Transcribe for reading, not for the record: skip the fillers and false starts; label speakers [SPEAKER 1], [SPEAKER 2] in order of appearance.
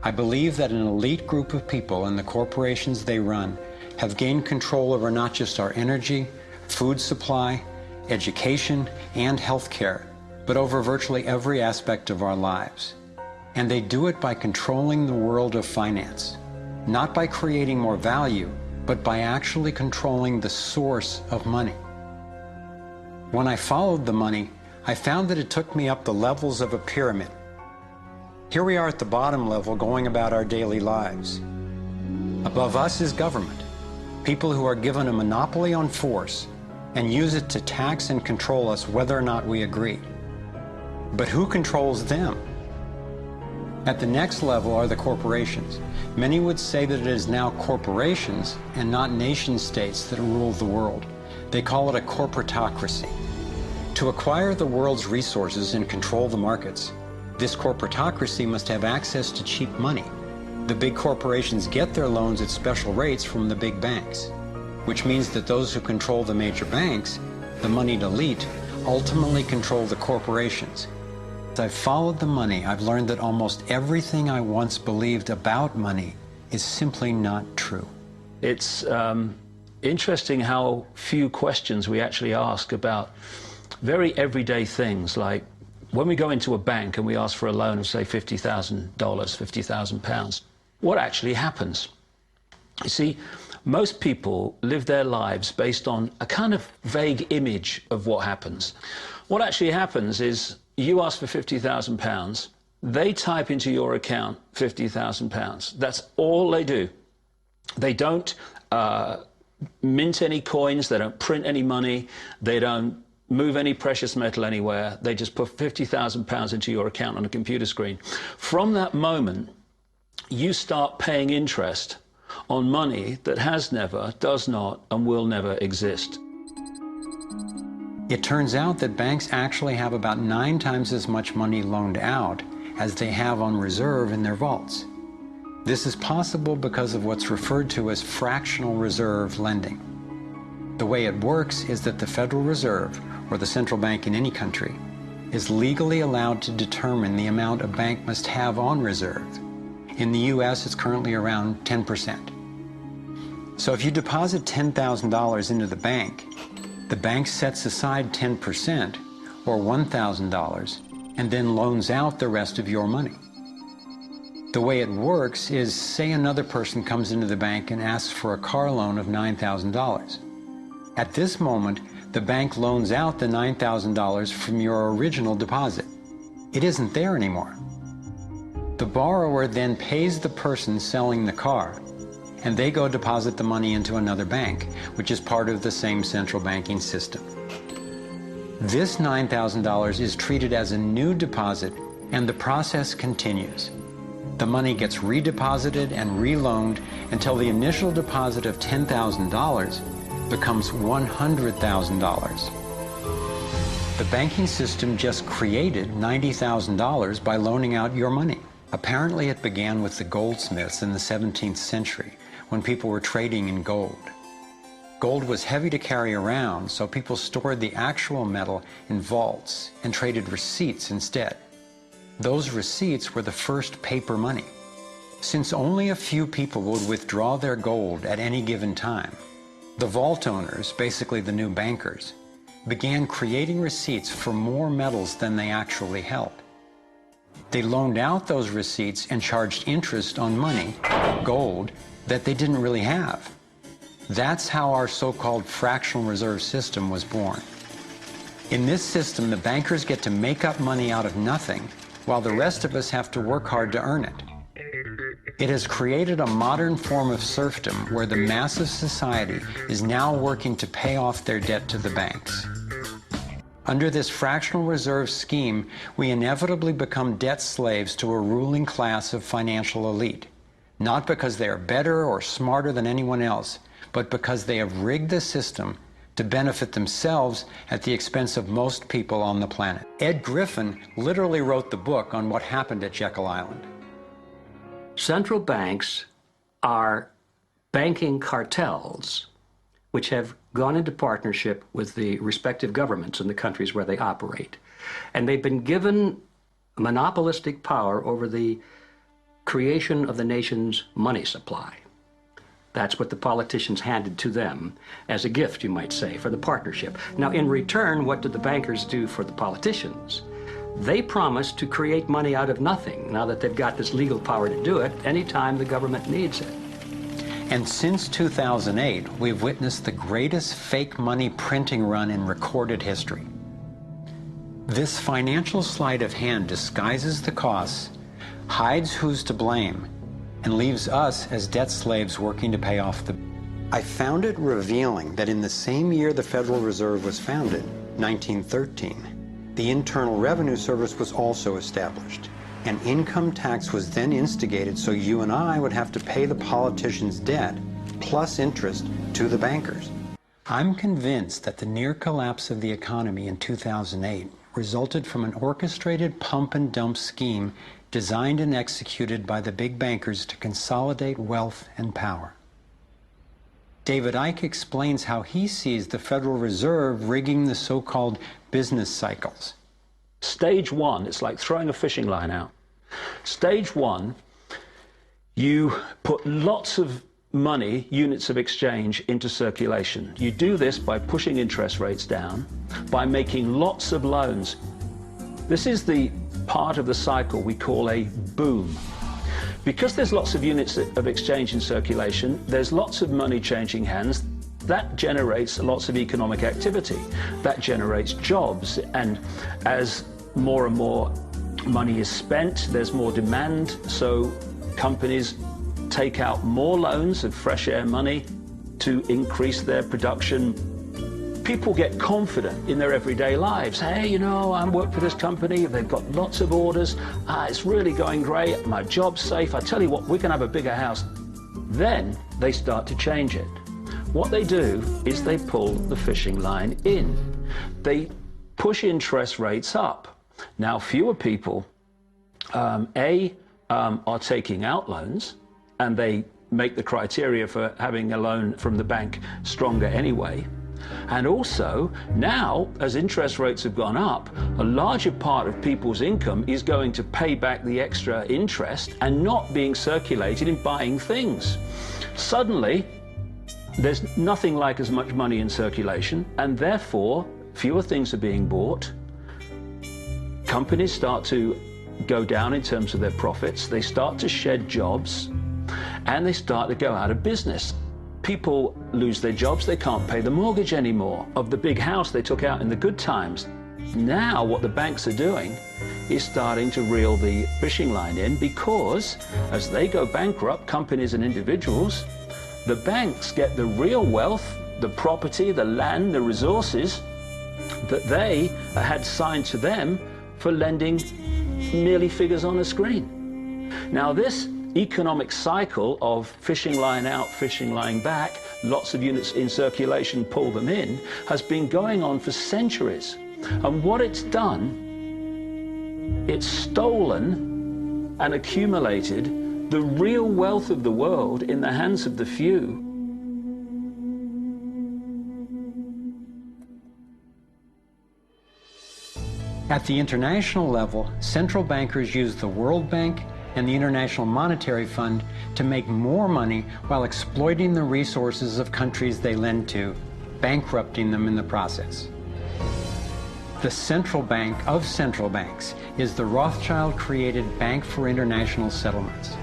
[SPEAKER 1] I believe that an elite group of people and the corporations they run have gained control over not just our energy, food supply, education, and health care, but over virtually every aspect of our lives. And they do it by controlling the world of finance, not by creating more value, but by actually controlling the source of money. When I followed the money, I found that it took me up the levels of a pyramid. Here we are at the bottom level going about our daily lives. Above us is government, people who are given a monopoly on force and use it to tax and control us whether or not we agree. But who controls them? At the next level are the corporations. Many would say that it is now corporations and not nation states that rule the world. They call it a corporatocracy. To acquire the world's resources and control the markets, this corporatocracy must have access to cheap money. The big corporations get their loans at special rates from the big banks, which means that those who control the major banks, the moneyed elite, ultimately control the corporations. As I've followed the money, I've learned that almost everything I once believed about money is simply not true.
[SPEAKER 2] It's interesting how few questions we actually ask about very everyday things, like when we go into a bank and we ask for a loan of, say, $50,000, £50,000, what actually happens? You see, most people live their lives based on a kind of vague image of what happens. What actually happens is you ask for £50,000, they type into your account £50,000. That's all they do. They don't mint any coins, they don't print any money, they don't move any precious metal anywhere. They just put £50,000 into your account on a computer screen. From that moment, you start paying interest on money that has never, does not, and will never exist.
[SPEAKER 1] It turns out that banks actually have about 9 times as much money loaned out as they have on reserve in their vaults. This is possible because of what's referred to as fractional reserve lending. The way it works is that the Federal Reserve, or the central bank in any country, is legally allowed to determine the amount a bank must have on reserve. In the US, it's currently around 10%. So if you deposit $10,000 into the bank sets aside 10%, or $1,000, and then loans out the rest of your money. The way it works is, say another person comes into the bank and asks for a car loan of $9,000. At this moment, the bank loans out the $9,000 from your original deposit. It isn't there anymore. The borrower then pays the person selling the car, and they go deposit the money into another bank, which is part of the same central banking system. This $9,000 is treated as a new deposit, and the process continues. The money gets redeposited and reloaned until the initial deposit of $10,000 becomes $100,000. The banking system just created $90,000 by loaning out your money. Apparently it began with the goldsmiths in the 17th century, when people were trading in gold. Gold was heavy to carry around, so people stored the actual metal in vaults and traded receipts instead. Those receipts were the first paper money. Since only a few people would withdraw their gold at any given time, the vault owners, basically the new bankers, began creating receipts for more metals than they actually held. They loaned out those receipts and charged interest on money, gold, that they didn't really have. That's how our so-called fractional reserve system was born. In this system, the bankers get to make up money out of nothing, while the rest of us have to work hard to earn it. It has created a modern form of serfdom where the mass of society is now working to pay off their debt to the banks. Under this fractional reserve scheme, we inevitably become debt slaves to a ruling class of financial elite, not because they are better or smarter than anyone else, but because they have rigged the system to benefit themselves at the expense of most people on the planet. Ed Griffin literally wrote the book on what happened at Jekyll Island.
[SPEAKER 3] Central banks are banking cartels which have gone into partnership with the respective governments in the countries where they operate. And they've been given monopolistic power over the creation of the nation's money supply. That's what the politicians handed to them as a gift, you might say, for the partnership. Now, in return, what did the bankers do for the politicians? They promised to create money out of nothing, now that they've got this legal power to do it anytime the government needs it.
[SPEAKER 1] And since 2008, we've witnessed the greatest fake money printing run in recorded history. This financial sleight of hand disguises the costs, hides who's to blame, and leaves us as debt slaves working to pay off the... I found it revealing that in the same year the Federal Reserve was founded, 1913, the Internal Revenue Service was also established. An income tax was then instigated so you and I would have to pay the politicians' debt plus interest to the bankers. I'm convinced that the near collapse of the economy in 2008 resulted from an orchestrated pump and dump scheme designed and executed by the big bankers to consolidate wealth and power. David Icke explains how he sees the Federal Reserve rigging the so-called business cycles.
[SPEAKER 2] Stage one, it's like throwing a fishing line out. Stage one, you put lots of money, units of exchange, into circulation. You do this by pushing interest rates down, by making lots of loans. This is the part of the cycle we call a boom. Because there's lots of units of exchange in circulation, there's lots of money changing hands. That generates lots of economic activity. That generates jobs. And as more and more money is spent, there's more demand. So companies take out more loans of fresh air money to increase their production. People get confident in their everyday lives. Hey, you know, I work for this company. They've got lots of orders. It's really going great. My job's safe. I tell you what, we can have a bigger house. Then they start to change it. What they do is they pull the fishing line in. They push interest rates up. Now, fewer people, are taking out loans, and they make the criteria for having a loan from the bank stronger anyway. And also, now, as interest rates have gone up, a larger part of people's income is going to pay back the extra interest and not being circulated in buying things. Suddenly, there's nothing like as much money in circulation, and therefore fewer things are being bought. Companies start to go down in terms of their profits. They start to shed jobs, and they start to go out of business. People lose their jobs. They can't pay the mortgage anymore of the big house they took out in the good times. Now what the banks are doing is starting to reel the fishing line in, because as they go bankrupt, companies and individuals, the banks get the real wealth, the property, the land, the resources that they had signed to them for lending merely figures on a screen. Now, this economic cycle of fishing line out, fishing line back, lots of units in circulation, pull them in, has been going on for centuries. And what it's done, it's stolen and accumulated the real wealth of the world in the hands of the few.
[SPEAKER 1] At the international level, central bankers use the World Bank and the International Monetary Fund to make more money while exploiting the resources of countries they lend to, bankrupting them in the process. The central bank of central banks is the Rothschild-created Bank for International Settlements.